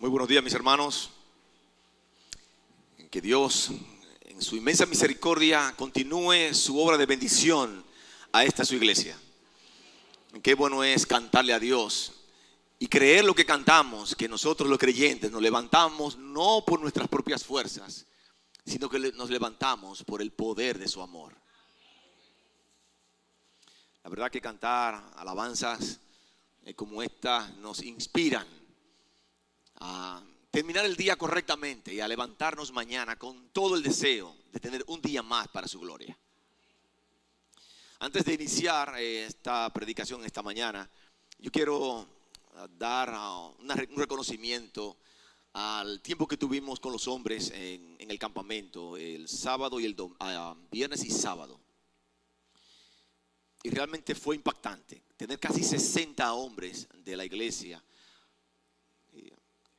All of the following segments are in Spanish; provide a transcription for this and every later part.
Muy buenos días, mis hermanos. Que Dios, en su inmensa misericordia, continúe su obra de bendición a esta su iglesia. Qué bueno es cantarle a Dios y creer lo que cantamos, que nosotros los creyentes nos levantamos no por nuestras propias fuerzas, sino que nos levantamos por el poder de su amor. La verdad que cantar alabanzas como esta nos inspiran a terminar el día correctamente y a levantarnos mañana con todo el deseo de tener un día más para su gloria. Antes de iniciar esta predicación esta mañana, yo quiero dar un reconocimiento al tiempo que tuvimos con los hombres en el campamento, el sábado y viernes y sábado. Y realmente fue impactante tener casi 60 hombres de la iglesia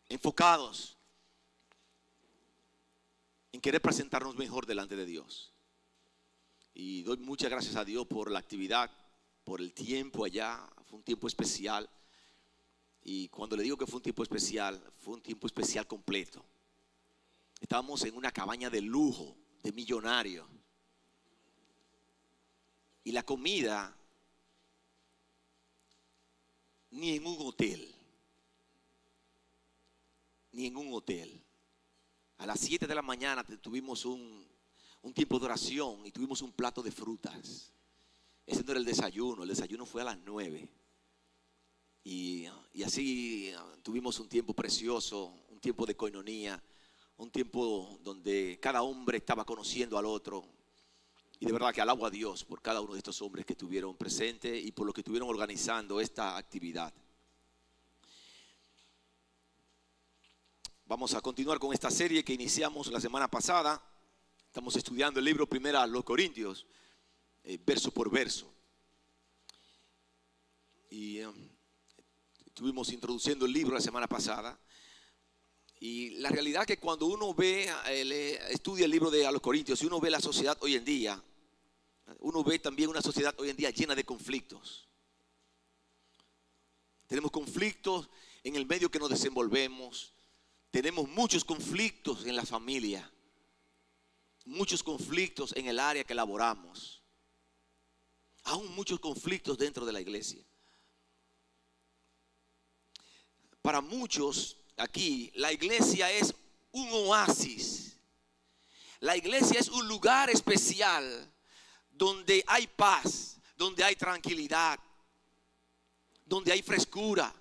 enfocados en querer presentarnos mejor delante de Dios. Y doy muchas gracias a Dios por la actividad, por el tiempo allá. Fue un tiempo especial. Y cuando le digo que fue un tiempo especial completo. Estábamos en una cabaña de lujo, de millonario. Y la comida, ni en un hotel. Ni en un hotel. A las 7 de la mañana tuvimos un tiempo de oración y tuvimos un plato de frutas. Ese no era el desayuno fue a las 9. Y así tuvimos un tiempo precioso, un tiempo de coinonía, un tiempo donde cada hombre estaba conociendo al otro. Y de verdad que alabo a Dios por cada uno de estos hombres que estuvieron presentes y por los que estuvieron organizando esta actividad. Vamos a continuar con esta serie que iniciamos la semana pasada. Estamos estudiando el libro primero a los Corintios, verso por verso. Y estuvimos introduciendo el libro la semana pasada. Y la realidad es que cuando uno estudia el libro de a los Corintios y uno ve la sociedad hoy en día, uno ve también una sociedad hoy en día llena de conflictos. Tenemos conflictos en el medio que nos desenvolvemos. Tenemos muchos conflictos en la familia, muchos conflictos en el área que laboramos, aún muchos conflictos dentro de la iglesia. Para muchos aquí, la iglesia es un oasis. La iglesia es un lugar especial donde hay paz, donde hay tranquilidad, donde hay frescura.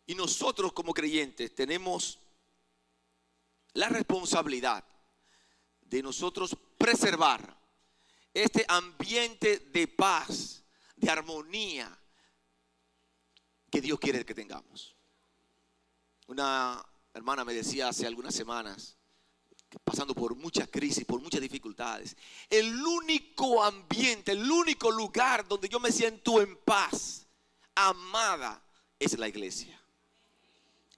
Y nosotros como creyentes tenemos la responsabilidad de nosotros preservar este ambiente de paz, de armonía que Dios quiere que tengamos. Una hermana me decía hace algunas semanas, pasando por muchas crisis, por muchas dificultades, el único ambiente, el único lugar donde yo me siento en paz, amada, es la iglesia.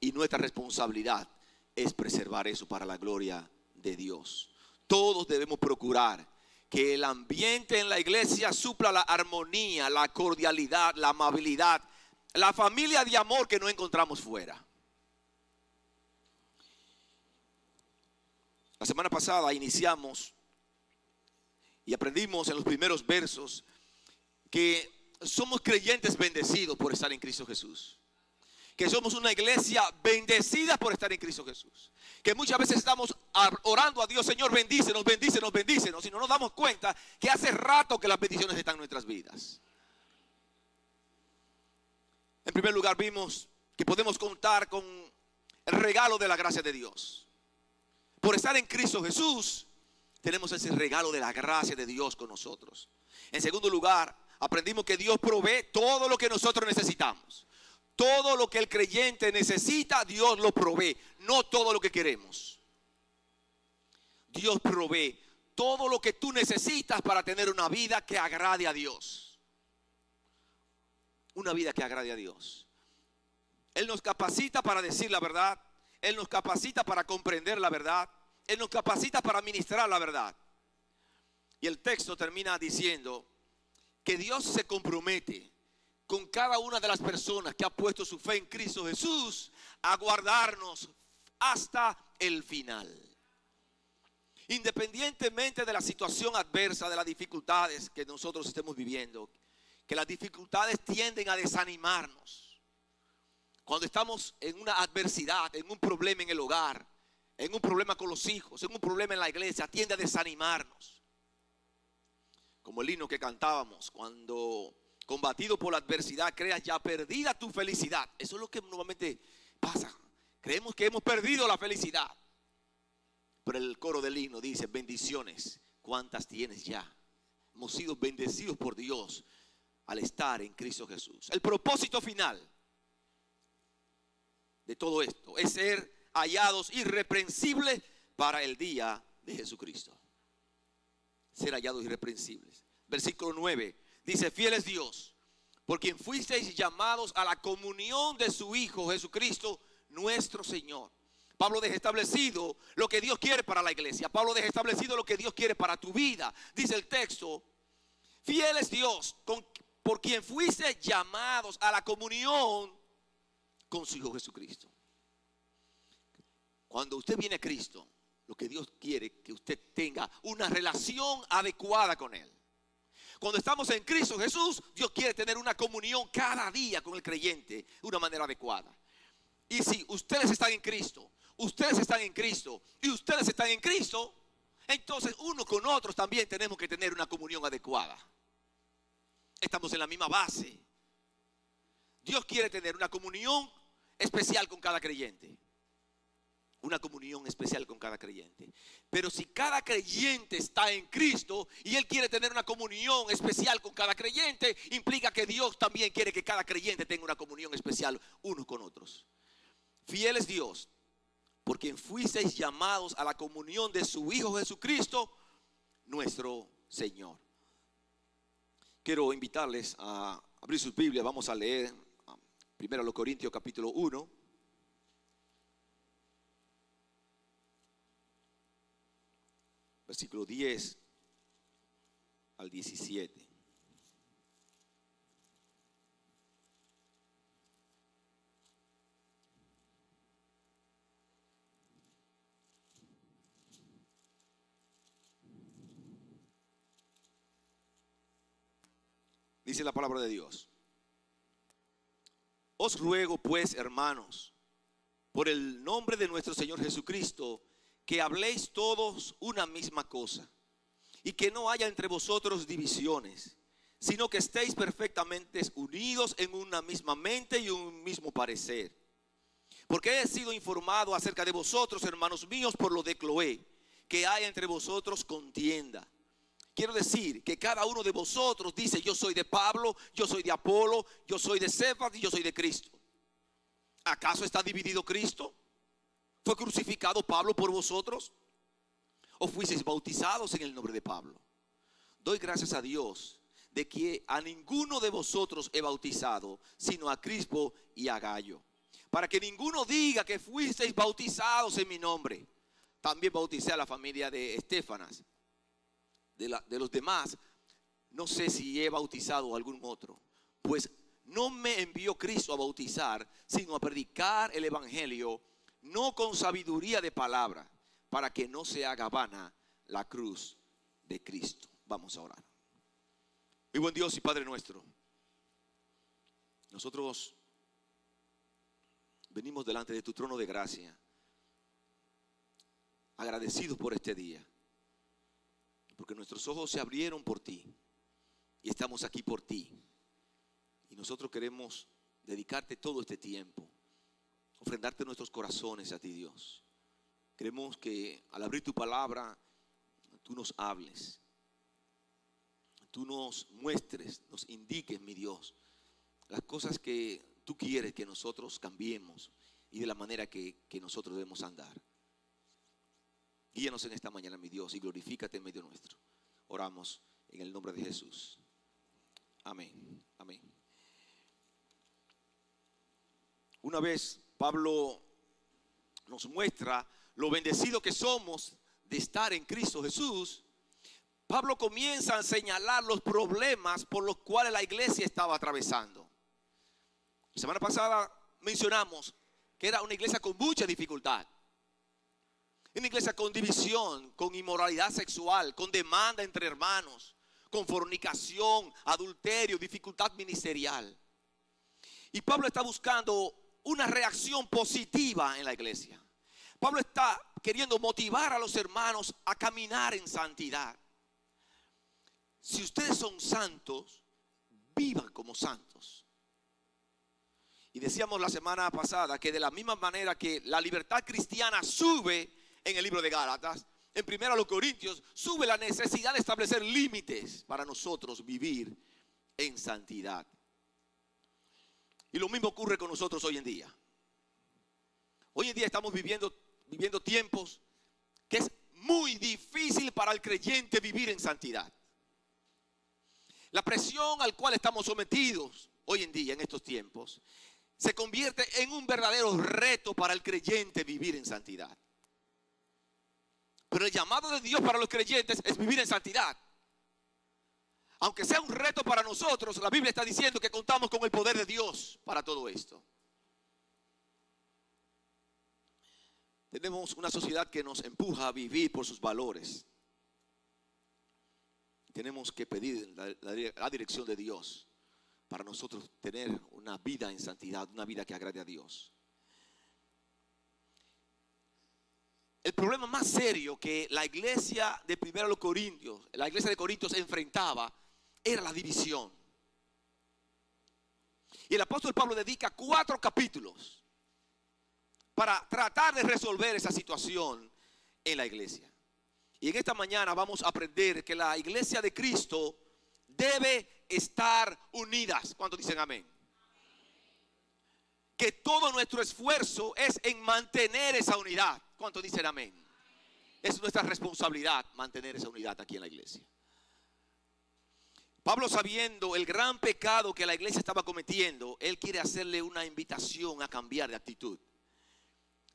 Y nuestra responsabilidad es preservar eso para la gloria de Dios. Todos debemos procurar que el ambiente en la iglesia supla la armonía, la cordialidad, la amabilidad, la familia de amor que no encontramos fuera. La semana pasada iniciamos y aprendimos en los primeros versos que somos creyentes bendecidos por estar en Cristo Jesús. Que somos una iglesia bendecida por estar en Cristo Jesús. Que muchas veces estamos orando a Dios, Señor, bendícenos, bendícenos, bendícenos. Y no nos damos cuenta que hace rato que las bendiciones están en nuestras vidas. En primer lugar vimos que podemos contar con el regalo de la gracia de Dios. Por estar en Cristo Jesús, tenemos ese regalo de la gracia de Dios con nosotros. En segundo lugar, aprendimos que Dios provee todo lo que nosotros necesitamos. Todo lo que el creyente necesita, Dios lo provee. No todo lo que queremos. Dios provee todo lo que tú necesitas para tener una vida que agrade a Dios. Una vida que agrade a Dios. Él nos capacita para decir la verdad. Él nos capacita para comprender la verdad. Él nos capacita para ministrar la verdad. Y el texto termina diciendo que Dios se compromete con cada una de las personas que ha puesto su fe en Cristo Jesús a guardarnos hasta el final. Independientemente de la situación adversa, de las dificultades que nosotros estemos viviendo, que las dificultades tienden a desanimarnos. Cuando estamos en una adversidad, en un problema en el hogar, en un problema con los hijos, en un problema en la iglesia, tiende a desanimarnos. Como el himno que cantábamos, cuando combatido por la adversidad creas ya perdida tu felicidad. Eso es lo que normalmente pasa. Creemos que hemos perdido la felicidad. Pero el coro del himno dice: bendiciones, ¿cuántas tienes ya? Hemos sido bendecidos por Dios al estar en Cristo Jesús. El propósito final de todo esto es ser hallados irreprensibles para el día de Jesucristo. Ser hallados irreprensibles. Versículo 9 dice: fiel es Dios, por quien fuisteis llamados a la comunión de su Hijo Jesucristo, nuestro Señor. Pablo deja establecido lo que Dios quiere para la iglesia. Pablo deja establecido lo que Dios quiere para tu vida. Dice el texto: fiel es Dios, por quien fuiste llamados a la comunión con su Hijo Jesucristo. Cuando usted viene a Cristo, lo que Dios quiere es que usted tenga una relación adecuada con Él. Cuando estamos en Cristo Jesús, Dios quiere tener una comunión cada día con el creyente de una manera adecuada. Y si ustedes están en Cristo, ustedes están en Cristo y ustedes están en Cristo, entonces unos con otros también tenemos que tener una comunión adecuada. Estamos en la misma base. Dios quiere tener una comunión especial con cada creyente. Una comunión especial con cada creyente. Pero si cada creyente está en Cristo y Él quiere tener una comunión especial con cada creyente, implica que Dios también quiere que cada creyente tenga una comunión especial unos con otros. Fiel es Dios, por quien fuisteis llamados a la comunión de su Hijo Jesucristo, nuestro Señor. Quiero invitarles a abrir sus Biblias. Vamos a leer 1 Corintios capítulo 1. Versículo 10 al 17. Dice la palabra de Dios: os ruego pues, hermanos, por el nombre de nuestro Señor Jesucristo, que habléis todos una misma cosa, y que no haya entre vosotros divisiones, sino que estéis perfectamente unidos en una misma mente y un mismo parecer. Porque he sido informado acerca de vosotros, hermanos míos, por lo de Cloé, que hay entre vosotros contienda. Quiero decir que cada uno de vosotros dice: yo soy de Pablo, yo soy de Apolo, yo soy de Cefas y yo soy de Cristo. ¿Acaso está dividido Cristo? ¿Fue crucificado Pablo por vosotros? ¿O fuisteis bautizados en el nombre de Pablo? Doy gracias a Dios de que a ninguno de vosotros he bautizado, sino a Crispo y a Gallo, para que ninguno diga que fuisteis bautizados en mi nombre. También bauticé a la familia de Estéfanas. De los demás, no sé si he bautizado a algún otro, pues no me envió Cristo a bautizar, sino a predicar el evangelio, no con sabiduría de palabra, para que no se haga vana la cruz de Cristo. Vamos a orar. Mi buen Dios y Padre nuestro, nosotros venimos delante de tu trono de gracia, agradecidos por este día, porque nuestros ojos se abrieron por ti y estamos aquí por ti. Y nosotros queremos dedicarte todo este tiempo, ofrendarte nuestros corazones a ti, Dios. Queremos que al abrir tu palabra, tú nos hables, tú nos muestres, nos indiques, mi Dios, las cosas que tú quieres que nosotros cambiemos y de la manera que nosotros debemos andar. Guíanos en esta mañana, mi Dios, y glorifícate en medio nuestro. Oramos en el nombre de Jesús. Amén. Amén. Una vez Pablo nos muestra lo bendecido que somos de estar en Cristo Jesús, Pablo comienza a señalar los problemas por los cuales la iglesia estaba atravesando. semana pasada mencionamos que era una iglesia con mucha dificultad. Una iglesia con división, con inmoralidad sexual, con demanda entre hermanos, con fornicación, adulterio, dificultad ministerial. Y Pablo está buscando una reacción positiva en la iglesia. Pablo está queriendo motivar a los hermanos a caminar en santidad. Si ustedes son santos, vivan como santos. Y decíamos la semana pasada que de la misma manera que la libertad cristiana sube en el libro de Gálatas, en 1 Corintios sube la necesidad de establecer límites para nosotros vivir en santidad. Y lo mismo ocurre con nosotros hoy en día. Hoy en día estamos viviendo tiempos que es muy difícil para el creyente vivir en santidad. La presión al cual estamos sometidos hoy en día, en estos tiempos, se convierte en un verdadero reto para el creyente vivir en santidad. Pero el llamado de Dios para los creyentes es vivir en santidad. Aunque sea un reto para nosotros, la Biblia está diciendo que contamos con el poder de Dios para todo esto. Tenemos una sociedad que nos empuja a vivir por sus valores. Tenemos que pedir la dirección de Dios para nosotros tener una vida en santidad, una vida que agrade a Dios. El problema más serio que la iglesia de 1 Corintios, la iglesia de Corintios enfrentaba era la división. Y el apóstol Pablo dedica 4 capítulos para tratar de resolver esa situación en la iglesia. Y en esta mañana vamos a aprender que la iglesia de Cristo debe estar unidas. ¿Cuántos dicen amén? Que todo nuestro esfuerzo es en mantener esa unidad. ¿Cuántos dicen amén? Es nuestra responsabilidad mantener esa unidad aquí en la iglesia. Pablo, sabiendo el gran pecado que la iglesia estaba cometiendo, él quiere hacerle una invitación a cambiar de actitud.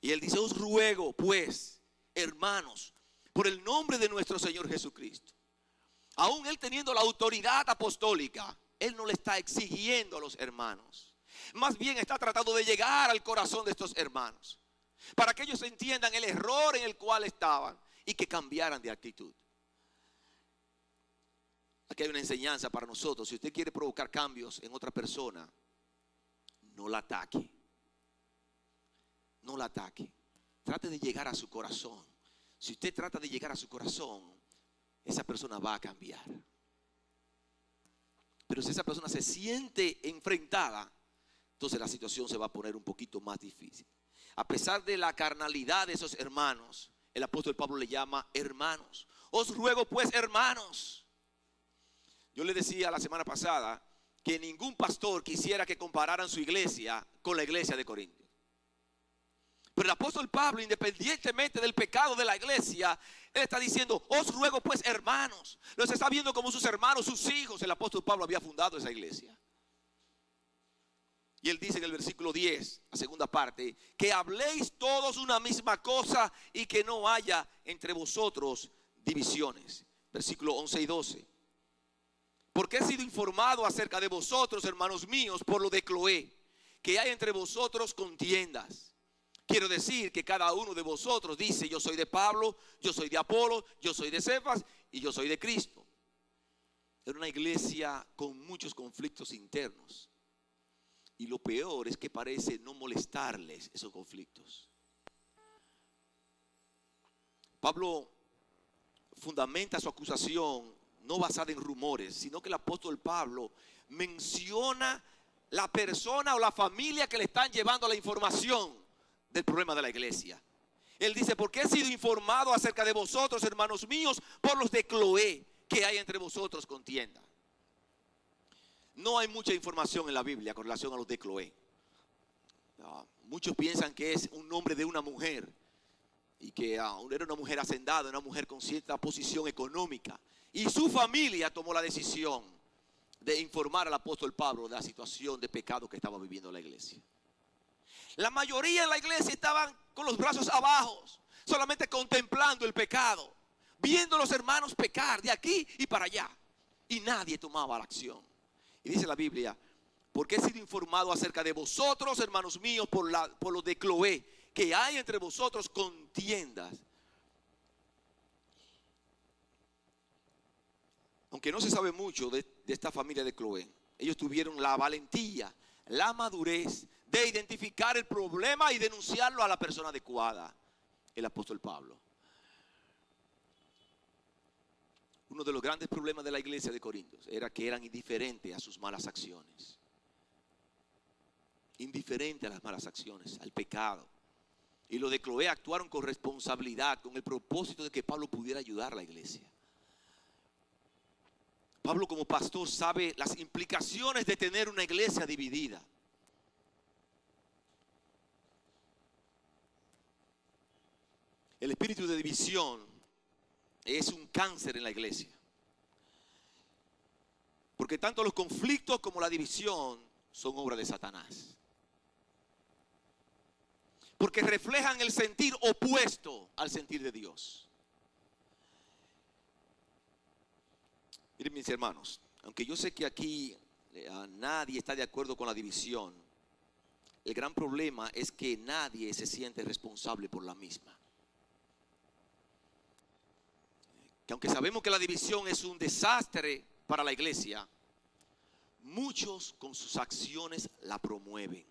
Y él dice: os ruego pues, hermanos, por el nombre de nuestro Señor Jesucristo. Aún él teniendo la autoridad apostólica, él no le está exigiendo a los hermanos. Más bien está tratando de llegar al corazón de estos hermanos, para que ellos entiendan el error en el cual estaban y que cambiaran de actitud. Aquí hay una enseñanza para nosotros. Si usted quiere provocar cambios en otra persona, no la ataque. No la ataque. Trate de llegar a su corazón. Si usted trata de llegar a su corazón, esa persona va a cambiar. Pero si esa persona se siente enfrentada, entonces la situación se va a poner un poquito más difícil. A pesar de la carnalidad de esos hermanos, el apóstol Pablo le llama hermanos. Os ruego pues, hermanos. Yo le decía la semana pasada que ningún pastor quisiera que compararan su iglesia con la iglesia de Corintios. Pero el apóstol Pablo, independientemente del pecado de la iglesia, él está diciendo: os ruego pues, hermanos. Los está viendo como sus hermanos, sus hijos. El apóstol Pablo había fundado esa iglesia. Y él dice en el versículo 10, la segunda parte, que habléis todos una misma cosa y que no haya entre vosotros divisiones. Versículo 11 y 12. Porque he sido informado acerca de vosotros, hermanos míos, por lo de Cloé, que hay entre vosotros contiendas. Quiero decir que cada uno de vosotros dice: yo soy de Pablo, yo soy de Apolo, yo soy de Cefas y yo soy de Cristo. Era una iglesia con muchos conflictos internos. Y lo peor es que parece no molestarles esos conflictos. Pablo fundamenta su acusación no basada en rumores, sino que el apóstol Pablo menciona la persona o la familia que le están llevando la información del problema de la iglesia. Él dice: porque he sido informado acerca de vosotros, hermanos míos, por los de Cloé, que hay entre vosotros contienda. No hay mucha información en la Biblia con relación a los de Cloé. Muchos piensan que es un nombre de una mujer y que era una mujer hacendada, una mujer con cierta posición económica. Y su familia tomó la decisión de informar al apóstol Pablo de la situación de pecado que estaba viviendo la iglesia. La mayoría en la iglesia estaban con los brazos abajo, solamente contemplando el pecado, viendo a los hermanos pecar de aquí y para allá. Y nadie tomaba la acción. Y dice la Biblia: Porque he sido informado acerca de vosotros, hermanos míos, por lo de Cloé, que hay entre vosotros contiendas. Aunque no se sabe mucho de esta familia de Cloé, ellos tuvieron la valentía, la madurez de identificar el problema y denunciarlo a la persona adecuada, el apóstol Pablo. Uno de los grandes problemas de la iglesia de Corintios era que eran indiferentes a sus malas acciones. Indiferentes a las malas acciones, al pecado. Y los de Cloé actuaron con responsabilidad, con el propósito de que Pablo pudiera ayudar a la iglesia. Pablo, como pastor, sabe las implicaciones de tener una iglesia dividida. El espíritu de división es un cáncer en la iglesia. Porque tanto los conflictos como la división son obra de Satanás. Porque reflejan el sentir opuesto al sentir de Dios. Miren, mis hermanos, aunque yo sé que aquí nadie está de acuerdo con la división, el gran problema es que nadie se siente responsable por la misma. Que aunque sabemos que la división es un desastre para la iglesia, muchos con sus acciones la promueven.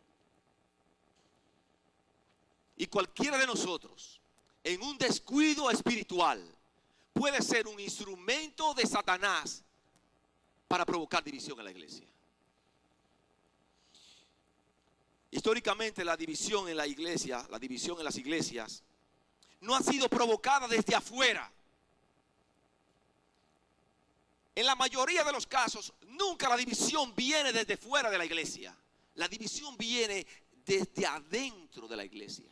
Y cualquiera de nosotros, en un descuido espiritual, puede ser un instrumento de Satanás para provocar división en la iglesia. Históricamente la división en la iglesia, la división en las iglesias, no ha sido provocada desde afuera. En la mayoría de los casos, nunca la división viene desde fuera de la iglesia. La división viene desde adentro de la iglesia.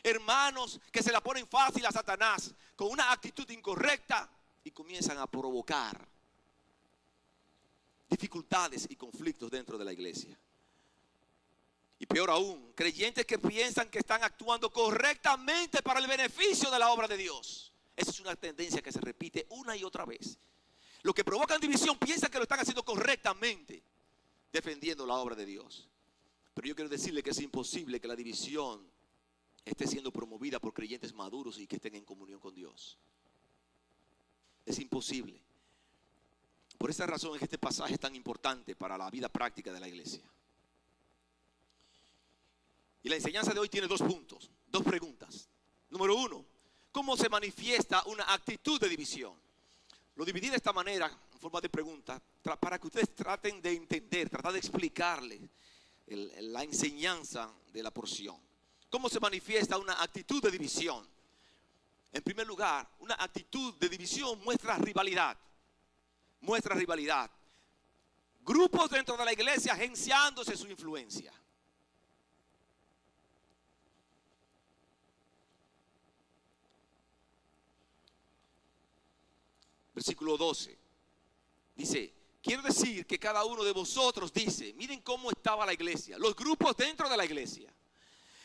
Hermanos que se la ponen fácil a Satanás con una actitud incorrecta y comienzan a provocar dificultades y conflictos dentro de la iglesia. Y peor aún, creyentes que piensan que están actuando correctamente para el beneficio de la obra de Dios. Esa es una tendencia que se repite una y otra vez. Los que provocan división piensan que lo están haciendo correctamente, defendiendo la obra de Dios. Pero yo quiero decirle que es imposible que la división esté siendo promovida por creyentes maduros y que estén en comunión con Dios. Es imposible. Por esta razón es que este pasaje es tan importante para la vida práctica de la iglesia. Y la enseñanza de hoy tiene 2 puntos, 2 preguntas. Número 1, ¿cómo se manifiesta una actitud de división? Lo dividí de esta manera, en forma de pregunta, para que ustedes traten de entender, tratar de explicarles la enseñanza de la porción. ¿Cómo se manifiesta una actitud de división? En primer lugar, una actitud de división muestra rivalidad. Muestra rivalidad. Grupos dentro de la iglesia agenciándose su influencia. Versículo 12. Dice, quiero decir que cada uno de vosotros dice, miren cómo estaba la iglesia, los grupos dentro de la iglesia.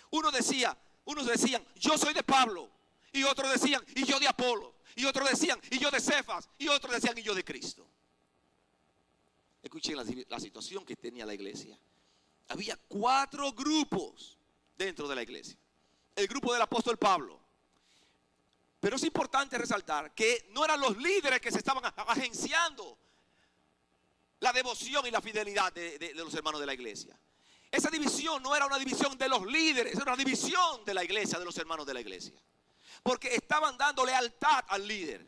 Unos decían, yo soy de Pablo, y otros decían, y yo de Apolo, y otros decían, y yo de Cefas, y otros decían, y yo de Cristo. Escuchen la situación que tenía la iglesia. Había 4 grupos dentro de la iglesia. El grupo del apóstol Pablo. Pero es importante resaltar que no eran los líderes que se estaban agenciando la devoción y la fidelidad de los hermanos de la iglesia. Esa división no era una división de los líderes, era una división de la iglesia, de los hermanos de la iglesia. Porque estaban dando lealtad al líder.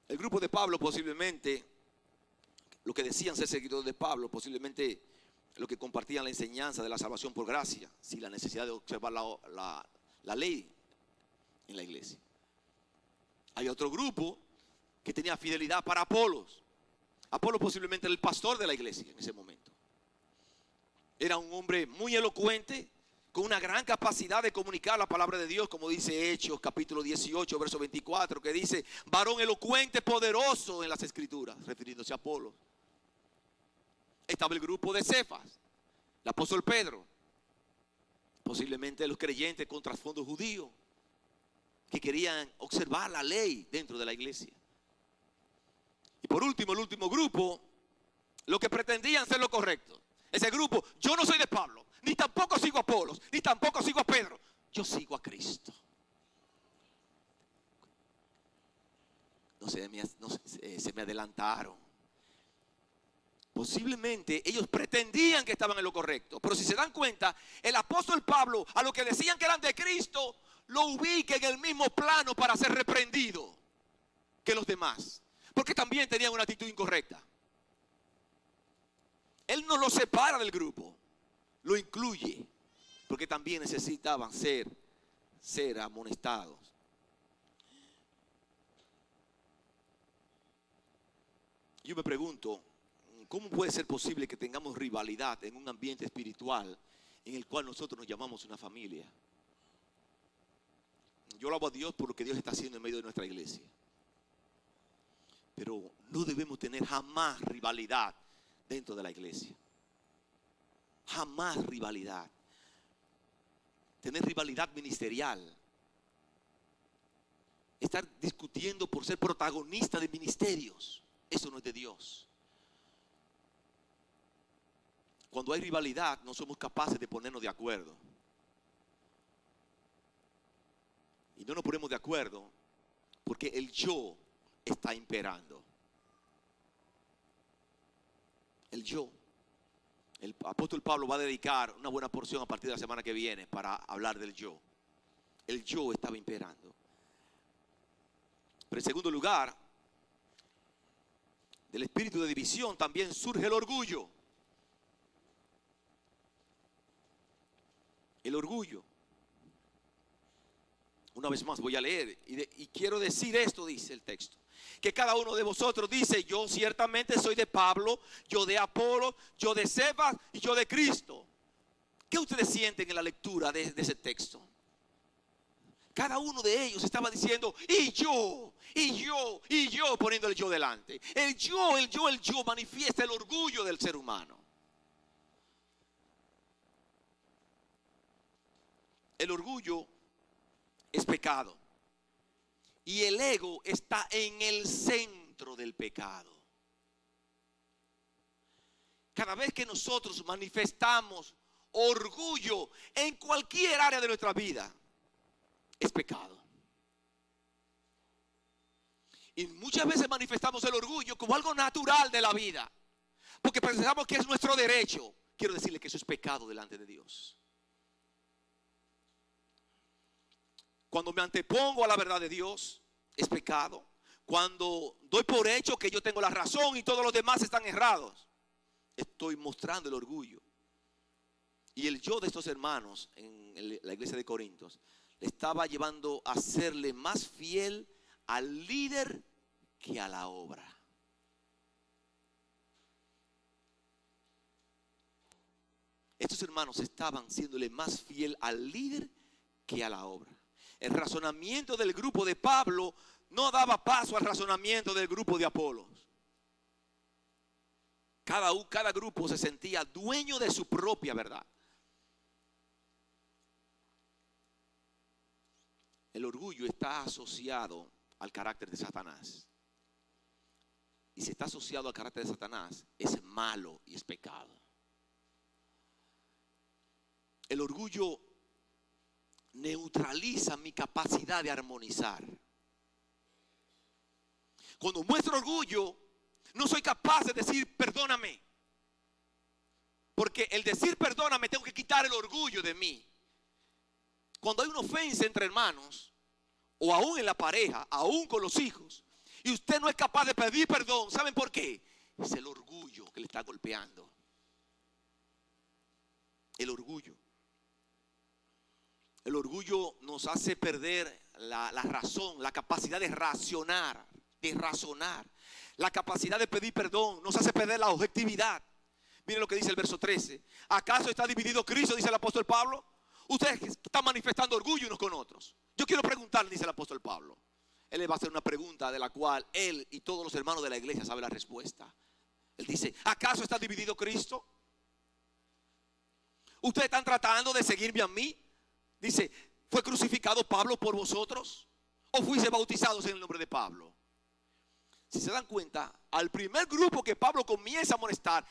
El grupo de Pablo posiblemente, lo que decían ser seguidores de Pablo, posiblemente lo que compartían la enseñanza de la salvación por gracia, sin la necesidad de observar la ley en la iglesia. Hay otro grupo que tenía fidelidad para Apolos. Apolo posiblemente era el pastor de la iglesia en ese momento. Era un hombre muy elocuente, con una gran capacidad de comunicar la palabra de Dios, como dice Hechos capítulo 18, verso 24, que dice, varón elocuente, poderoso en las escrituras, refiriéndose a Apolo. Estaba el grupo de Cefas, el apóstol Pedro, posiblemente los creyentes con trasfondo judío, que querían observar la ley dentro de la iglesia. Y por último, el último grupo Los que pretendían ser lo correcto. Ese grupo, yo no soy de Pablo, ni tampoco sigo a Apolos, ni tampoco sigo a Pedro. Yo sigo a Cristo. Se me adelantaron. Posiblemente ellos pretendían que estaban en lo correcto, pero si se dan cuenta, el apóstol Pablo, a los que decían que eran de Cristo, lo ubica en el mismo plano para ser reprendido que los demás, porque también tenían una actitud incorrecta. Él no lo separa del grupo, lo incluye, porque también necesitaban ser amonestados. Yo me pregunto, ¿cómo puede ser posible que tengamos rivalidad en un ambiente espiritual en el cual nosotros nos llamamos una familia? Yo alabo a Dios por lo que Dios está haciendo en medio de nuestra iglesia. Pero no debemos tener jamás rivalidad dentro de la iglesia. Jamás rivalidad. Tener rivalidad ministerial. Estar discutiendo por ser protagonista de ministerios. Eso no es de Dios. Cuando hay rivalidad, no somos capaces de ponernos de acuerdo. Y no nos ponemos de acuerdo porque el yo está imperando. El yo. El apóstol Pablo va a dedicar una buena porción a partir de la semana que viene para hablar del yo. El yo estaba imperando. Pero en segundo lugar, del espíritu de división también surge el orgullo. El orgullo. Una vez más voy a leer y quiero decir esto, dice el texto. Que cada uno de vosotros dice, yo ciertamente soy de Pablo, yo de Apolo, yo de Cefas y yo de Cristo. ¿Qué ustedes sienten en la lectura de ese texto? Cada uno de ellos estaba diciendo, y yo, poniendo el yo delante. El yo manifiesta el orgullo del ser humano. El orgullo es pecado. Y el ego está en el centro del pecado. Cada vez que nosotros manifestamos orgullo en cualquier área de nuestra vida, es pecado. Y muchas veces manifestamos el orgullo como algo natural de la vida, porque pensamos que es nuestro derecho. Quiero decirle que eso es pecado delante de Dios. Cuando me antepongo a la verdad de Dios, es pecado. Cuando doy por hecho que yo tengo la razón y todos los demás están errados, estoy mostrando el orgullo. Y el yo de estos hermanos en la iglesia de Corintios le estaba llevando a serle más fiel al líder que a la obra. Estos hermanos estaban siéndole más fiel al líder que a la obra. El razonamiento del grupo de Pablo no daba paso al razonamiento del grupo de Apolos. Cada grupo se sentía dueño de su propia verdad. El orgullo está asociado al carácter de Satanás. Y si está asociado al carácter de Satanás, es malo y es pecado. El orgullo neutraliza mi capacidad de armonizar. Cuando muestro orgullo, no soy capaz de decir perdóname. Porque el decir perdóname, tengo que quitar el orgullo de mí. Cuando hay una ofensa entre hermanos, o aún en la pareja, aún con los hijos, y usted no es capaz de pedir perdón, ¿saben por qué? Es el orgullo que le está golpeando. El orgullo. El orgullo nos hace perder la razón, la capacidad de razonar. La capacidad de pedir perdón nos hace perder la objetividad. Miren lo que dice el verso 13. ¿Acaso está dividido Cristo? Dice el apóstol Pablo. Ustedes están manifestando orgullo unos con otros. Yo quiero preguntarle, dice el apóstol Pablo. Él le va a hacer una pregunta de la cual él y todos los hermanos de la iglesia saben la respuesta. Él dice, ¿acaso está dividido Cristo? ¿Ustedes están tratando de seguirme a mí? Dice, ¿fue crucificado Pablo por vosotros? ¿O fuiste bautizados en el nombre de Pablo? Si se dan cuenta, al primer grupo que Pablo comienza a amonestar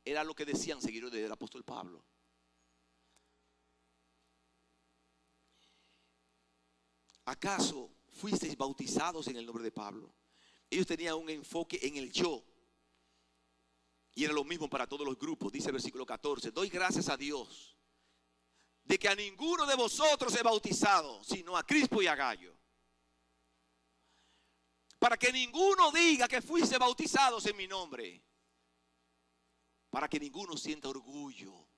era lo que decían seguidores del apóstol Pablo. ¿Acaso fuisteis bautizados en el nombre de Pablo? Ellos tenían un enfoque en el yo. Y era lo mismo para todos los grupos. Dice el versículo 14: doy gracias a Dios de que a ninguno de vosotros he bautizado, sino a Crispo y a Gayo, para que ninguno diga que fuiste bautizados en mi nombre, para que ninguno sienta orgullo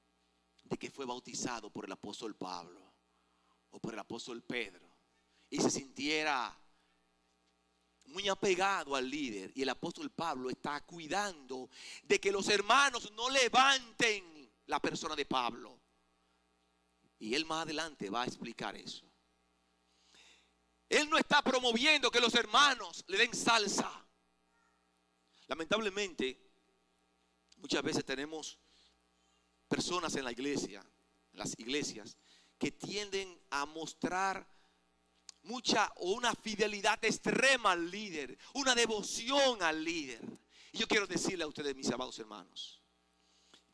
de que fue bautizado por el apóstol Pablo o por el apóstol Pedro y se sintiera muy apegado al líder. Y el apóstol Pablo está cuidando de que los hermanos no levanten la persona de Pablo. Y él más adelante va a explicar eso. Él no está promoviendo que los hermanos le den salsa. Lamentablemente, muchas veces tenemos personas en la iglesia, en las iglesias, que tienden a mostrar mucha o una fidelidad extrema al líder, una devoción al líder. Y yo quiero decirle a ustedes, mis amados hermanos,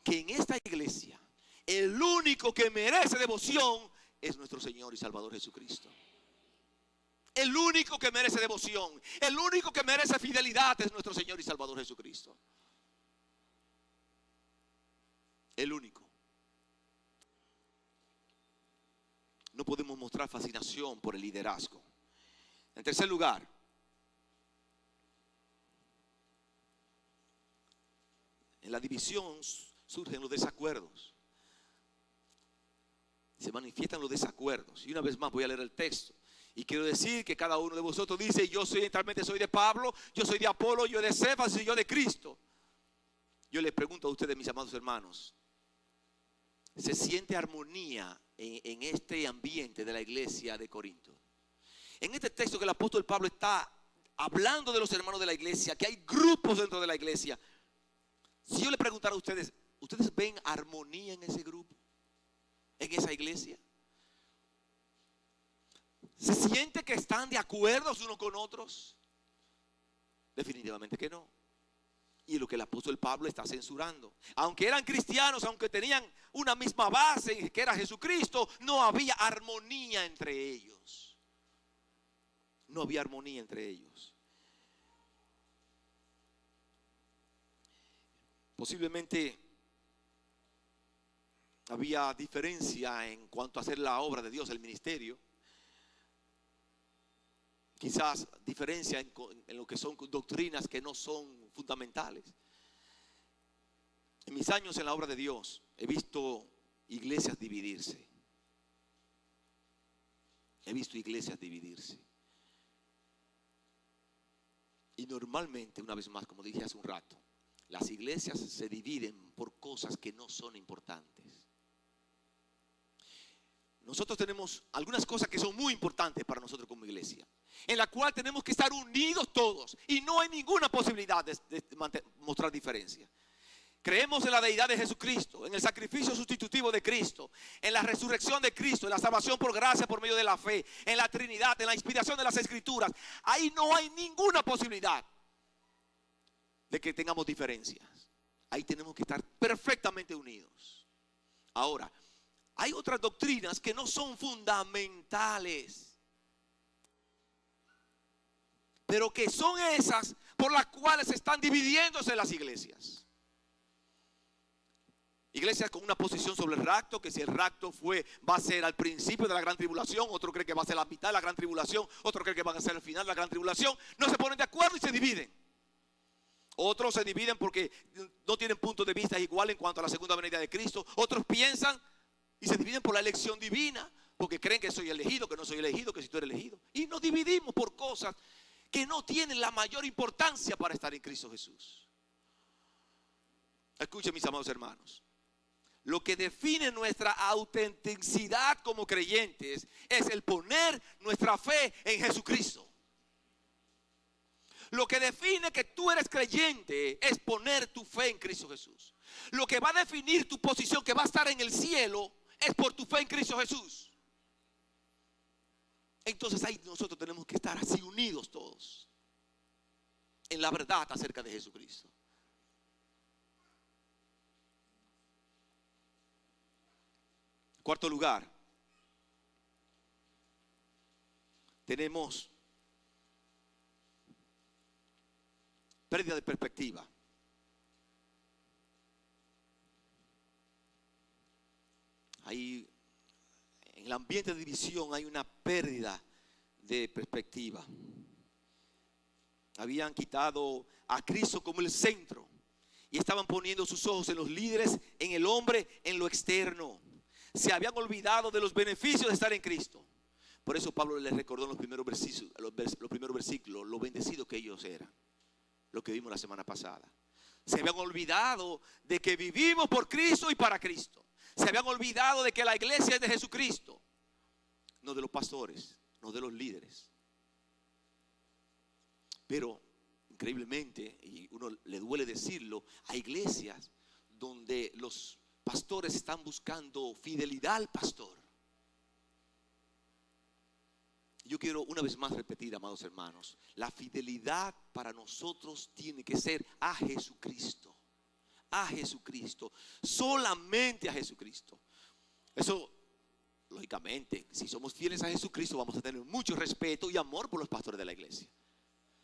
que en esta iglesia el único que merece devoción es nuestro Señor y Salvador Jesucristo. El único que merece devoción, el único que merece fidelidad es nuestro Señor y Salvador Jesucristo. El único. No podemos mostrar fascinación por el liderazgo. En tercer lugar, en la división surgen los desacuerdos. Se manifiestan los desacuerdos. Y una vez más voy a leer el texto. Y quiero decir que cada uno de vosotros dice: yo soy de Pablo, yo soy de Apolo, yo de Cefas y yo de Cristo. Yo les pregunto a ustedes, mis amados hermanos, ¿se siente armonía en este ambiente de la iglesia de Corinto? En este texto que el apóstol Pablo está hablando de los hermanos de la iglesia, que hay grupos dentro de la iglesia. Si yo le preguntara a ustedes, ¿ustedes ven armonía en ese grupo? ¿En esa iglesia? ¿Se siente que están de acuerdo unos con otros? Definitivamente que no. Y lo que el apóstol Pablo está censurando. Aunque eran cristianos, aunque tenían una misma base, que era Jesucristo, no había armonía entre ellos. No había armonía entre ellos. Posiblemente había diferencia en cuanto a hacer la obra de Dios, el ministerio. Quizás diferencia en lo que son doctrinas que no son fundamentales. En mis años en la obra de Dios he visto iglesias dividirse. He visto iglesias dividirse. Y normalmente, una vez más, como dije hace un rato, las iglesias se dividen por cosas que no son importantes. Nosotros tenemos algunas cosas que son muy importantes para nosotros como iglesia, en la cual tenemos que estar unidos todos y no hay ninguna posibilidad de mostrar diferencia. Creemos en la deidad de Jesucristo, en el sacrificio sustitutivo de Cristo, en la resurrección de Cristo, en la salvación por gracia por medio de la fe, en la Trinidad, en la inspiración de las Escrituras. Ahí no hay ninguna posibilidad de que tengamos diferencias. Ahí tenemos que estar perfectamente unidos. Ahora, hay otras doctrinas que no son fundamentales, pero que son esas por las cuales están dividiéndose las iglesias. Iglesias con una posición sobre el rapto, que si el rapto va a ser al principio de la gran tribulación, otro cree que va a ser la mitad de la gran tribulación, otro cree que va a ser el final de la gran tribulación. No se ponen de acuerdo y se dividen. Otros se dividen porque no tienen puntos de vista igual en cuanto a la segunda venida de Cristo. Otros piensan y se dividen por la elección divina, porque creen que soy elegido, que no soy elegido, que si tú eres elegido. Y nos dividimos por cosas que no tienen la mayor importancia para estar en Cristo Jesús. Escuchen, mis amados hermanos. Lo que define nuestra autenticidad como creyentes es el poner nuestra fe en Jesucristo. Lo que define que tú eres creyente es poner tu fe en Cristo Jesús. Lo que va a definir tu posición, que va a estar en el cielo, es por tu fe en Cristo Jesús. Entonces ahí nosotros tenemos que estar así unidos todos. en la verdad acerca de Jesucristo. En cuarto lugar, tenemos pérdida de perspectiva. Ahí, en el ambiente de división hay una pérdida de perspectiva. Habían quitado a Cristo como el centro y estaban poniendo sus ojos en los líderes, en el hombre, en lo externo. Se habían olvidado de los beneficios de estar en Cristo. Por eso Pablo les recordó en los primeros versículos lo bendecidos que ellos eran, lo que vimos la semana pasada. Se habían olvidado de que vivimos por Cristo y para Cristo. Se habían olvidado de que la iglesia es de Jesucristo, no de los pastores, no de los líderes. Pero increíblemente, y uno le duele decirlo, hay iglesias donde los pastores están buscando fidelidad al pastor. Yo quiero una vez más repetir, amados hermanos, la fidelidad para nosotros tiene que ser a Jesucristo. A Jesucristo, solamente a Jesucristo. Eso, lógicamente, si somos fieles a Jesucristo, vamos a tener mucho respeto y amor por los pastores de la iglesia.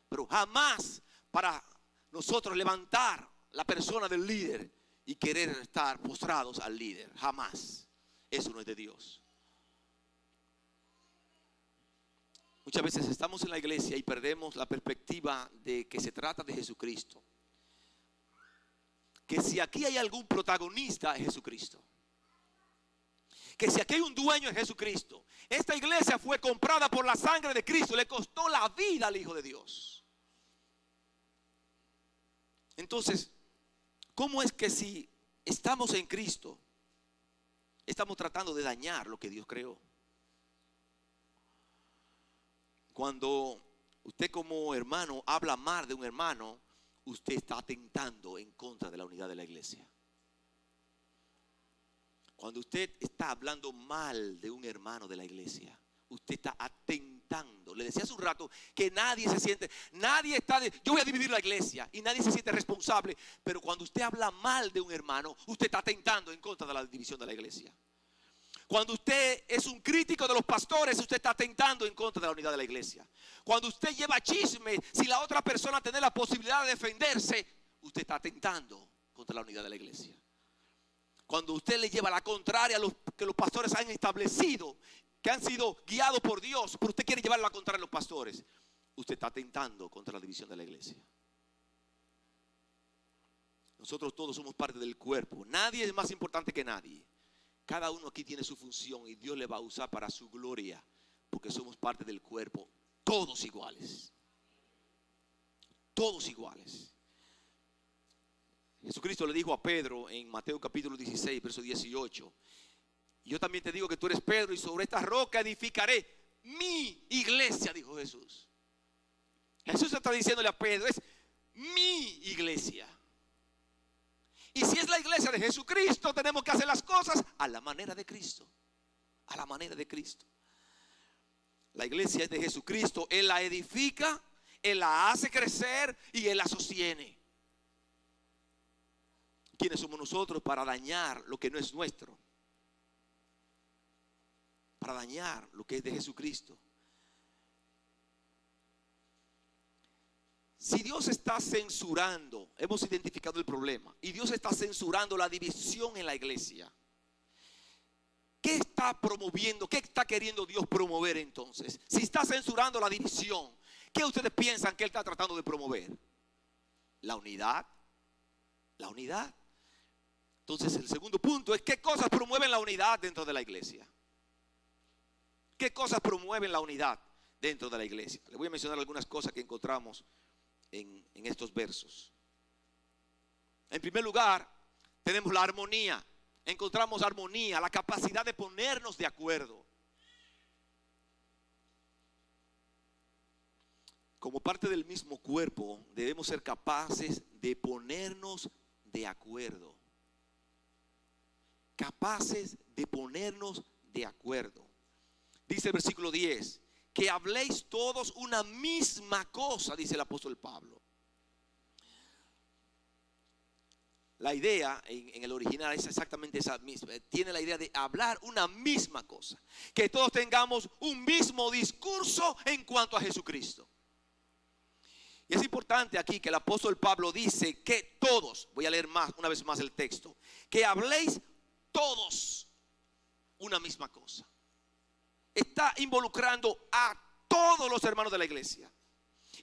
Pero jamás para nosotros levantar la persona del líder y querer estar postrados al líder. Jamás. Eso no es de Dios. Muchas veces estamos en la iglesia y perdemos la perspectiva de que se trata de Jesucristo. Que si aquí hay algún protagonista es Jesucristo. Que si aquí hay un dueño es Jesucristo. Esta iglesia fue comprada por la sangre de Cristo. Le costó la vida al Hijo de Dios. Entonces, ¿cómo es que si estamos en Cristo, estamos tratando de dañar lo que Dios creó? Cuando usted como hermano habla mal de un hermano, usted está atentando en contra de la unidad de la iglesia. Cuando usted está hablando mal de un hermano de la iglesia, usted está atentando. Le decía hace un rato que nadie se siente, yo voy a dividir la iglesia y nadie se siente responsable. Pero cuando usted habla mal de un hermano, usted está atentando en contra de la división de la iglesia. Cuando usted es un crítico de los pastores, usted está atentando en contra de la unidad de la iglesia. Cuando usted lleva chisme, si la otra persona tiene la posibilidad de defenderse, usted está atentando contra la unidad de la iglesia. Cuando usted le lleva la contraria a lo que los pastores han establecido, que han sido guiados por Dios, pero usted quiere llevar la contraria a los pastores, usted está atentando contra la división de la iglesia. Nosotros todos somos parte del cuerpo. Nadie es más importante que nadie. Cada uno aquí tiene su función y Dios le va a usar para su gloria, porque somos parte del cuerpo, todos iguales. Todos iguales. Jesucristo le dijo a Pedro en Mateo capítulo 16, verso 18: yo también te digo que tú eres Pedro y sobre esta roca edificaré mi iglesia, dijo Jesús. Jesús está diciéndole a Pedro, es mi iglesia. Y si es la iglesia de Jesucristo, tenemos que hacer las cosas a la manera de Cristo. A la manera de Cristo. La iglesia es de Jesucristo. Él la edifica, Él la hace crecer y Él la sostiene. ¿Quiénes somos nosotros para dañar lo que no es nuestro? Para dañar lo que es de Jesucristo. Si Dios está censurando, hemos identificado el problema, y Dios está censurando la división en la iglesia, ¿qué está promoviendo? ¿Qué está queriendo Dios promover entonces? Si está censurando la división, ¿qué ustedes piensan que Él está tratando de promover? La unidad. La unidad. Entonces el segundo punto es: ¿qué cosas promueven la unidad dentro de la iglesia? ¿Qué cosas promueven la unidad dentro de la iglesia? Les voy a mencionar algunas cosas que encontramos en estos versos. En primer lugar, tenemos la armonía. Encontramos armonía, la capacidad de ponernos de acuerdo. Como parte del mismo cuerpo, debemos ser capaces de ponernos de acuerdo. Capaces de ponernos de acuerdo. Dice el versículo 10: que habléis todos una misma cosa, dice el apóstol Pablo. La idea en el original es exactamente esa misma. Tiene la idea de hablar una misma cosa. Que todos tengamos un mismo discurso en cuanto a Jesucristo. Y es importante aquí que el apóstol Pablo dice que todos, voy a leer una vez más el texto, que habléis todos una misma cosa. Está involucrando a todos los hermanos de la iglesia.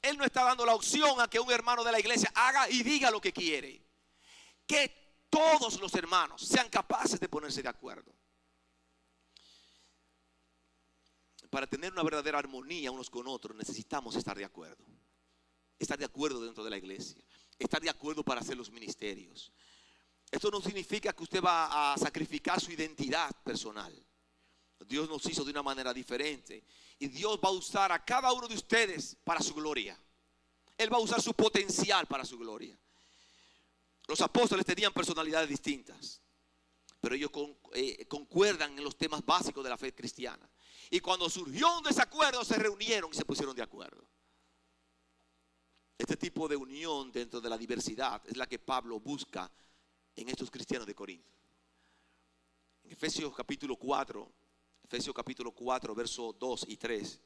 Él no está dando la opción a que un hermano de la iglesia haga y diga lo que quiere. Que todos los hermanos sean capaces de ponerse de acuerdo. Para tener una verdadera armonía unos con otros necesitamos estar de acuerdo. Estar de acuerdo dentro de la iglesia. Estar de acuerdo para hacer los ministerios. Esto no significa que usted va a sacrificar su identidad personal. Dios nos hizo de una manera diferente. Y Dios va a usar a cada uno de ustedes para su gloria. Él va a usar su potencial para su gloria. Los apóstoles tenían personalidades distintas, pero ellos concuerdan en los temas básicos de la fe cristiana. Y cuando surgió un desacuerdo, se reunieron y se pusieron de acuerdo. Este tipo de unión dentro de la diversidad es la que Pablo busca en estos cristianos de Corinto. En Efesios capítulo 4, versos 2 y 3.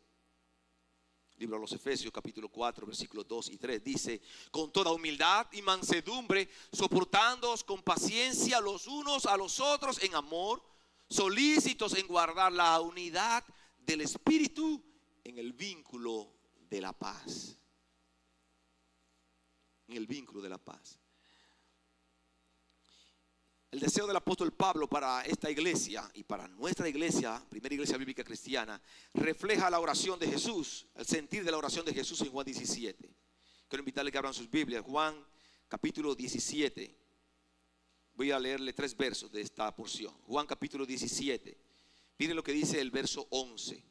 Libro de los Efesios capítulo 4 versículos 2 y 3 dice: con toda humildad y mansedumbre, soportándoos con paciencia los unos a los otros en amor, solícitos en guardar la unidad del Espíritu en el vínculo de la paz. En el vínculo de la paz. El deseo del apóstol Pablo para esta iglesia y para nuestra iglesia, primera iglesia bíblica cristiana, refleja la oración de Jesús, el sentir de la oración de Jesús en Juan 17. Quiero invitarle que abran sus Biblias. Juan capítulo 17. Voy a leerle 3 versos de esta porción. Juan capítulo 17. Miren lo que dice el verso 11.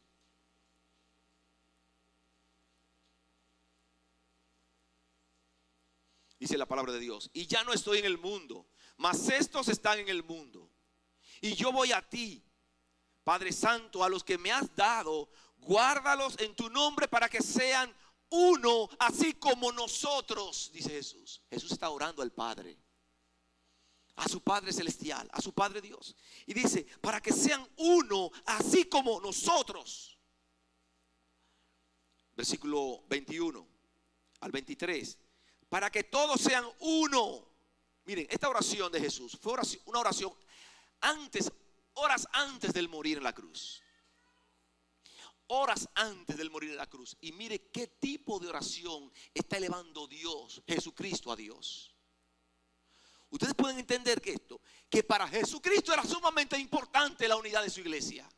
Dice la palabra de Dios: y ya no estoy en el mundo, mas estos están en el mundo. Y yo voy a ti, Padre Santo, a los que me has dado, guárdalos en tu nombre para que sean uno, así como nosotros, dice Jesús. Jesús está orando al Padre, a su Padre celestial, a su Padre Dios. Y dice, para que sean uno, así como nosotros. Versículo 21 al 23. Para que todos sean uno. Miren, esta oración de Jesús fue una oración horas antes del morir en la cruz. Horas antes del morir en la cruz. Y mire qué tipo de oración está elevando Dios, Jesucristo, a Dios. Ustedes pueden entender que para Jesucristo era sumamente importante la unidad de su iglesia.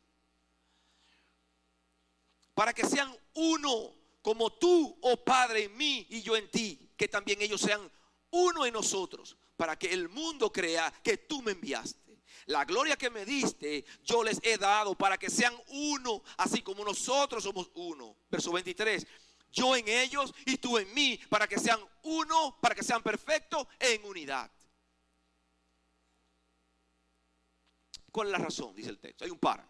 Para que sean uno, como tú, oh Padre, en mí y yo en ti, que también ellos sean uno en nosotros, para que el mundo crea que tú me enviaste. La gloria que me diste yo les he dado para que sean uno, así como nosotros somos uno. Verso 23. Yo en ellos y tú en mí, para que sean uno, para que sean perfectos en unidad. ¿Cuál es la razón? Dice el texto. Hay un par.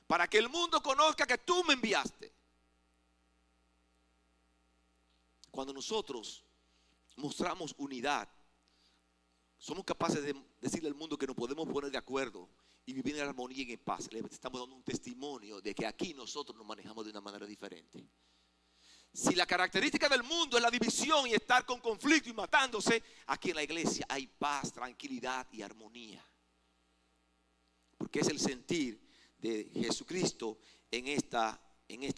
Para que el mundo conozca que tú me enviaste. Cuando nosotros mostramos unidad, somos capaces de decirle al mundo que nos podemos poner de acuerdo y vivir en armonía y en paz. Le estamos dando un testimonio de que aquí nosotros nos manejamos de una manera diferente. Si la característica del mundo es la división y estar con conflicto y matándose, aquí en la iglesia hay paz, tranquilidad y armonía. Porque es el sentir de Jesucristo en esta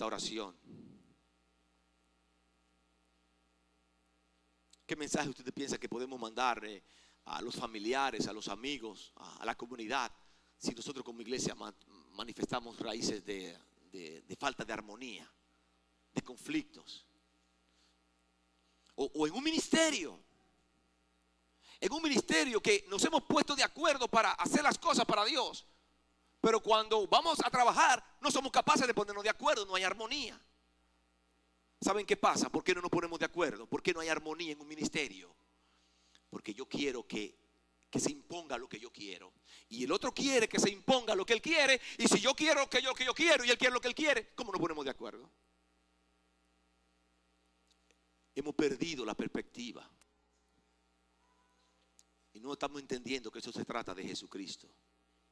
oración. ¿Qué mensaje usted piensa que podemos mandar a los familiares, a los amigos, a la comunidad, si nosotros como iglesia manifestamos raíces de falta de armonía, de conflictos? O en un ministerio que nos hemos puesto de acuerdo para hacer las cosas para Dios, pero cuando vamos a trabajar no somos capaces de ponernos de acuerdo, no hay armonía. ¿Saben qué pasa? ¿Por qué no nos ponemos de acuerdo? ¿Por qué no hay armonía en un ministerio? Porque yo quiero que se imponga lo que yo quiero, y el otro quiere que se imponga lo que él quiere. Y si yo quiero que yo quiero y él quiere lo que él quiere, ¿cómo nos ponemos de acuerdo? Hemos perdido la perspectiva. Y no estamos entendiendo que eso se trata de Jesucristo.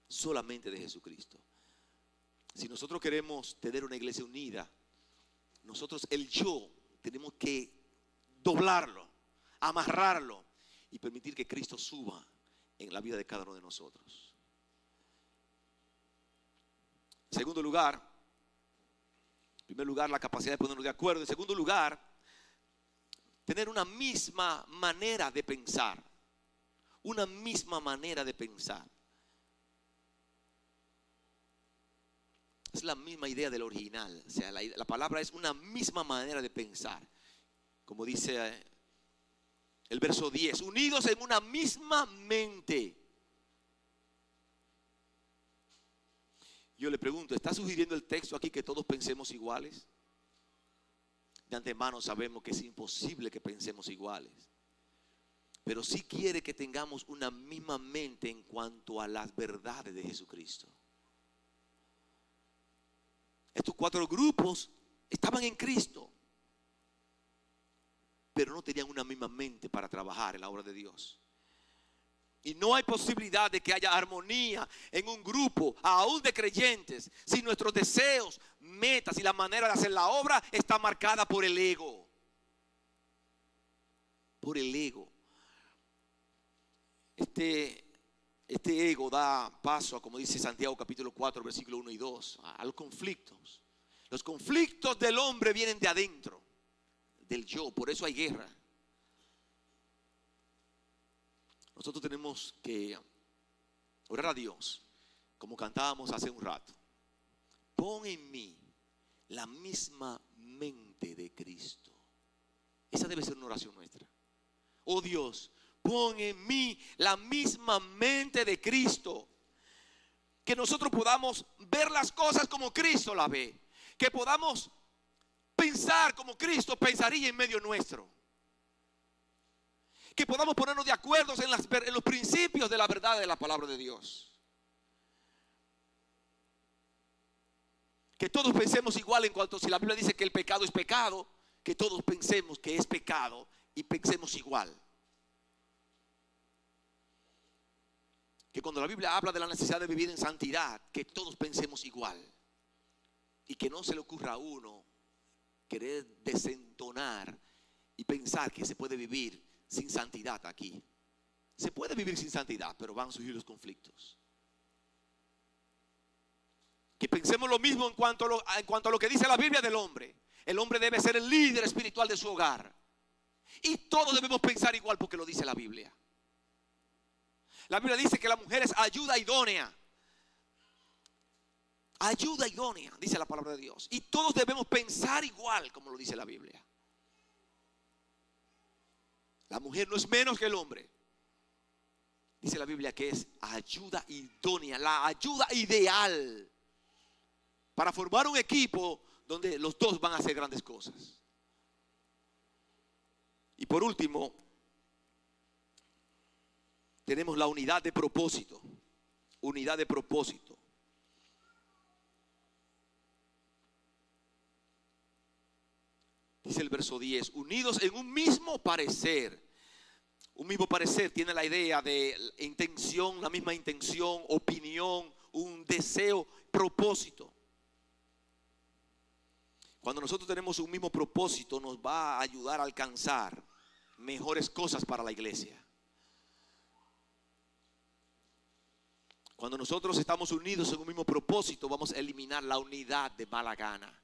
Solamente de Jesucristo. Si nosotros queremos tener una iglesia unida, nosotros el yo tenemos que doblarlo, amarrarlo y permitir que Cristo suba en la vida de cada uno de nosotros. En segundo lugar, en primer lugar, la capacidad de ponernos de acuerdo. En segundo lugar, tener una misma manera de pensar. Una misma manera de pensar. Es la misma idea del original. O sea, la palabra es una misma manera de pensar. Como dice el verso 10. Unidos en una misma mente. Yo le pregunto, ¿está sugiriendo el texto aquí que todos pensemos iguales? De antemano sabemos que es imposible que pensemos iguales. Pero sí quiere que tengamos una misma mente en cuanto a las verdades de Jesucristo. Estos 4 grupos estaban en Cristo, pero no tenían una misma mente para trabajar en la obra de Dios. Y no hay posibilidad de que haya armonía en un grupo, aún de creyentes, si nuestros deseos, metas y la manera de hacer la obra está marcada por el ego. Por el ego. Este ego da paso a, como dice Santiago capítulo 4, versículo 1 y 2, a los conflictos. Los conflictos del hombre vienen de adentro, del yo, por eso hay guerra. Nosotros tenemos que orar a Dios, como cantábamos hace un rato. Pon en mí la misma mente de Cristo. Esa debe ser una oración nuestra. Oh Dios, pon en mí la misma mente de Cristo. Que nosotros podamos ver las cosas como Cristo la ve. Que podamos pensar como Cristo pensaría en medio nuestro. Que podamos ponernos de acuerdo en los principios de la verdad de la palabra de Dios. Que todos pensemos igual en cuanto, si la Biblia dice que el pecado es pecado, que todos pensemos que es pecado y pensemos igual. Que cuando la Biblia habla de la necesidad de vivir en santidad, que todos pensemos igual. Y que no se le ocurra a uno querer desentonar y pensar que se puede vivir sin santidad aquí. Se puede vivir sin santidad, pero van a surgir los conflictos. Que pensemos lo mismo en cuanto a lo que dice la Biblia del hombre. El hombre debe ser el líder espiritual de su hogar. Y todos debemos pensar igual porque lo dice la Biblia. La Biblia dice que la mujer es ayuda idónea. Ayuda idónea, dice la palabra de Dios. Y todos debemos pensar igual como lo dice la Biblia. La mujer no es menos que el hombre. Dice la Biblia que es ayuda idónea, la ayuda ideal para formar un equipo donde los dos van a hacer grandes cosas. Y por último, tenemos la unidad de propósito. Unidad de propósito. Dice el verso 10, unidos en un mismo parecer. Un mismo parecer tiene la idea de intención, la misma intención, opinión, un deseo, propósito. Cuando nosotros tenemos un mismo propósito, nos va a ayudar a alcanzar mejores cosas para la iglesia. Cuando nosotros estamos unidos en un mismo propósito, vamos a eliminar la unidad de mala gana.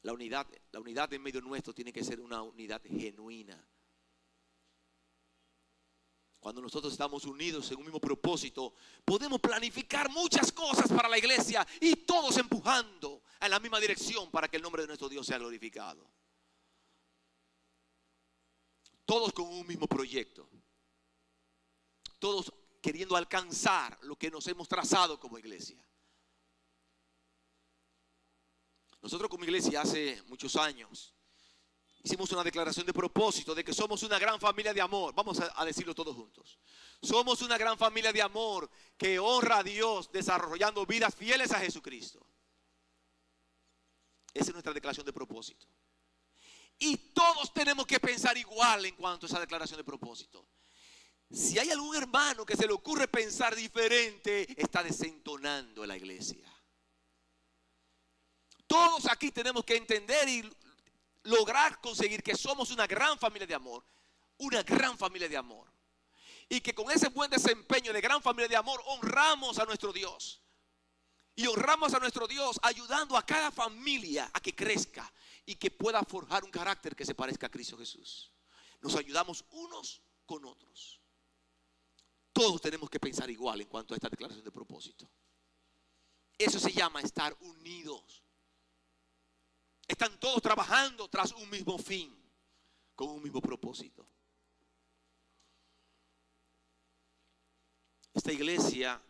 La unidad en medio nuestro tiene que ser una unidad genuina. Cuando nosotros estamos unidos en un mismo propósito, podemos planificar muchas cosas para la iglesia y todos empujando en la misma dirección para que el nombre de nuestro Dios sea glorificado. Todos con un mismo proyecto. Todos queriendo alcanzar lo que nos hemos trazado como iglesia. Nosotros como iglesia hace muchos años hicimos una declaración de propósito de que somos una gran familia de amor. Vamos a decirlo todos juntos. Somos una gran familia de amor que honra a Dios desarrollando vidas fieles a Jesucristo. Esa es nuestra declaración de propósito. Y todos tenemos que pensar igual en cuanto a esa declaración de propósito. Si hay algún hermano que se le ocurre pensar diferente, está desentonando en la iglesia. Todos aquí tenemos que entender y lograr conseguir que somos una gran familia de amor. Una gran familia de amor. Y que con ese buen desempeño de gran familia de amor honramos a nuestro Dios. Y honramos a nuestro Dios ayudando a cada familia a que crezca y que pueda forjar un carácter que se parezca a Cristo Jesús. Nos ayudamos unos con otros. Todos tenemos que pensar igual en cuanto a esta declaración de propósito. Eso se llama estar unidos. Están todos trabajando tras un mismo fin, con un mismo propósito. Esta iglesia,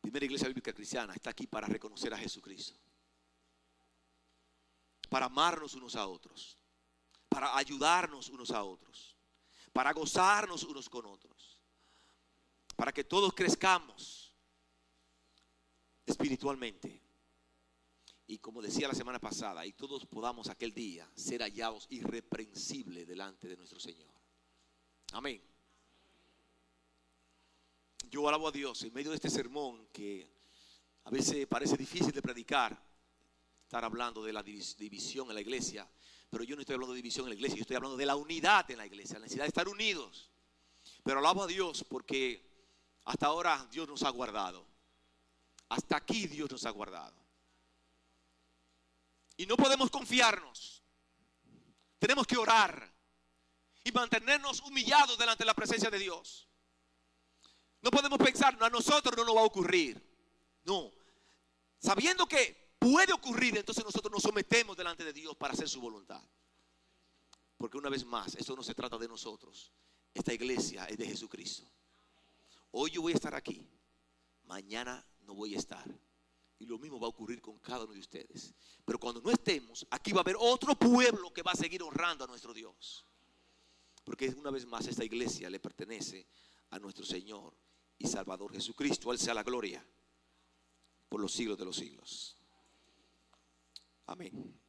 primera iglesia bíblica cristiana, está aquí para reconocer a Jesucristo, para amarnos unos a otros, para ayudarnos unos a otros, para gozarnos unos con otros, para que todos crezcamos espiritualmente. Y como decía la semana pasada, y todos podamos aquel día ser hallados irreprensibles delante de nuestro Señor. Amén. Yo alabo a Dios en medio de este sermón que a veces parece difícil de predicar, estar hablando de la división en la iglesia, pero yo no estoy hablando de división en la iglesia, yo estoy hablando de la unidad en la iglesia, la necesidad de estar unidos. Pero alabo a Dios porque hasta ahora Dios nos ha guardado. Hasta aquí Dios nos ha guardado. Y no podemos confiarnos. Tenemos que orar y mantenernos humillados delante de la presencia de Dios. No podemos pensar, no, a nosotros no nos va a ocurrir. No. Sabiendo que puede ocurrir, entonces nosotros nos sometemos delante de Dios para hacer su voluntad. Porque una vez más, esto no se trata de nosotros. Esta iglesia es de Jesucristo. Hoy yo voy a estar aquí. Mañana no voy a estar. Y lo mismo va a ocurrir con cada uno de ustedes. Pero cuando no estemos, aquí va a haber otro pueblo que va a seguir honrando a nuestro Dios. Porque una vez más esta iglesia le pertenece a nuestro Señor y Salvador Jesucristo. A Él sea la gloria por los siglos de los siglos. Amén.